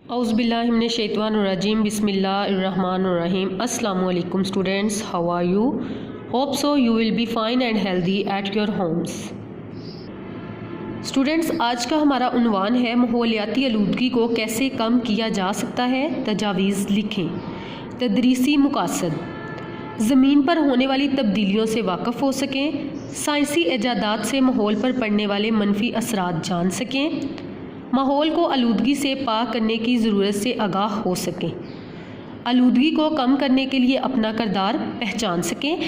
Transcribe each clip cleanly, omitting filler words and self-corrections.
Auzubillahiminash-shaytanir-rajim. Bismillahir-rahmanir-rahim. Assalamu alaikum students. How are you? Hope so you will be fine and healthy at your homes. Students, आज का हमारा उन्वान है माहौलियाती आलूदगी को कैसे कम किया जा सकता है। तजावीज़ लिखें। तदरीसी मुकासद, ज़मीन पर होने वाली तब्दीलियों से वाक़फ़ हो सकें, साइंसी इजादात से माहौल पर पड़ने वाले मनफी असरात जान सकें, माहौल को आलूदगी से पाक करने की ज़रूरत से आगाह हो सकें, आलूदगी को कम करने के लिए अपना किरदार पहचान सकें।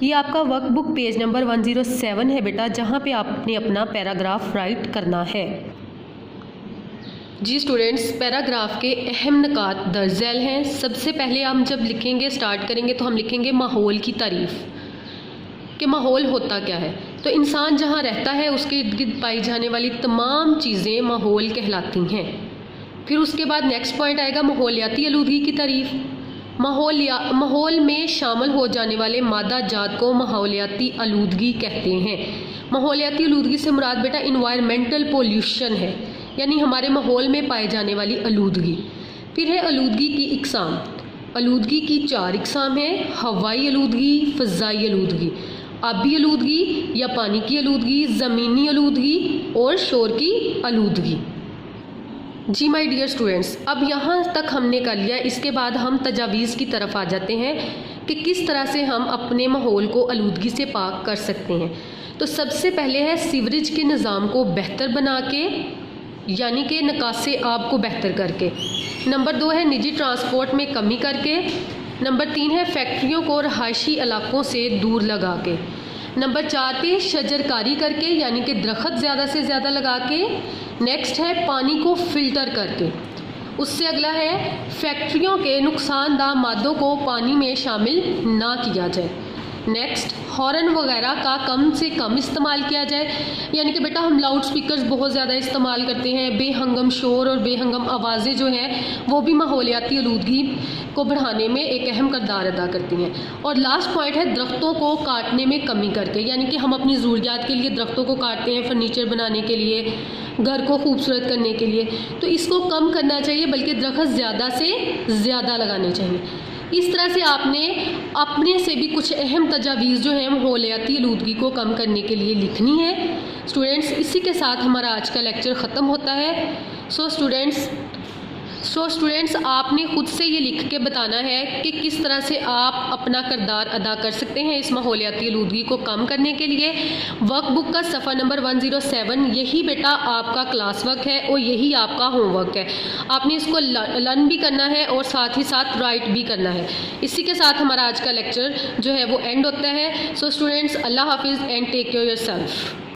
ये आपका वर्क बुक पेज नंबर 107 है बेटा, जहाँ पे आपने अपना पैराग्राफ राइट करना है। जी स्टूडेंट्स, पैराग्राफ के अहम निकात दर्ज झैल हैं। सबसे पहले हम जब लिखेंगे, स्टार्ट करेंगे तो हम लिखेंगे माहौल की तारीफ़, कि माहौल होता क्या है। तो इंसान जहाँ रहता है उसके इर्द गिर्द पाई जाने वाली तमाम चीज़ें माहौल कहलाती हैं। फिर उसके बाद नेक्स्ट पॉइंट आएगा माहौलियाती आलूदगी की तारीफ़। माहौल में शामिल हो जाने वाले मादा जात को माहौलियाती आलूदगी कहते हैं। माहौलियाती आलूदगी से मुराद बेटा इन्वायरमेंटल पोल्यूशन है, यानी हमारे माहौल में पाए जाने वाली आलूदगी। फिर है आलूदगी की इकसाम। आलूदगी की 4 इकसाम हैं: हवाई आलूदगी, फ़ज़ाई आलूदगी, आबी आलूदगी या पानी की आलूदगी, ज़मीनी आलूदगी और शोर की आलूदगी। जी माय डियर स्टूडेंट्स, अब यहाँ तक हमने कर लिया। इसके बाद हम तजावीज़ की तरफ आ जाते हैं कि किस तरह से हम अपने माहौल को आलूदगी से पाक कर सकते हैं। तो सबसे पहले है सीवरेज के निज़ाम को बेहतर बना के, यानी कि निकासे आब को बेहतर करके। नंबर 2 है निजी ट्रांसपोर्ट में कमी करके। नंबर 3 है फैक्ट्रियों को रहायशी इलाकों से दूर लगा के। नंबर 4 पे शजरकारी करके, यानी कि दरख्त ज़्यादा से ज़्यादा लगा के। नेक्स्ट है पानी को फ़िल्टर करके। उससे अगला है फैक्ट्रियों के नुकसानदा मादों को पानी में शामिल ना किया जाए। नेक्स्ट हॉर्न वगैरह का कम से कम इस्तेमाल किया जाए, यानी कि बेटा हम लाउड स्पीकर्स बहुत ज़्यादा इस्तेमाल करते हैं। बेहंगम शोर और बेहंगम आवाज़ें जो हैं वो भी माहौलियाती आलूदगी को बढ़ाने में एक अहम किरदार अदा करती हैं। और लास्ट पॉइंट है दरख्तों को काटने में कमी करके, यानी कि हम अपनी ज़रूरियात के लिए दरख्तों को काटते हैं, फर्नीचर बनाने के लिए, घर को खूबसूरत करने के लिए। तो इसको कम करना चाहिए, बल्कि दरख्त ज़्यादा से ज़्यादा लगाने चाहिए। इस तरह से आपने अपने से भी कुछ अहम तजावीज़ जो हैं माहौलियाती आलूदगी को कम करने के लिए लिखनी है। स्टूडेंट्स, इसी के साथ हमारा आज का लेक्चर ख़त्म होता है। सो स्टूडेंट्स आपने ख़ुद से ये लिख के बताना है कि किस तरह से आप अपना किरदार अदा कर सकते हैं इस माहौलियाती आलूदगी को कम करने के लिए। वर्क बुक का सफ़ा नंबर 107 यही बेटा आपका क्लास वर्क है और यही आपका होमवर्क है। आपने इसको लर्न भी करना है और साथ ही साथ राइट भी करना है। इसी के साथ हमारा आज का लेक्चर जो है वो एंड होता है। सो स्टूडेंट्स, अल्लाह हाफिज़ एंड टेक केयर योरसेल्फ।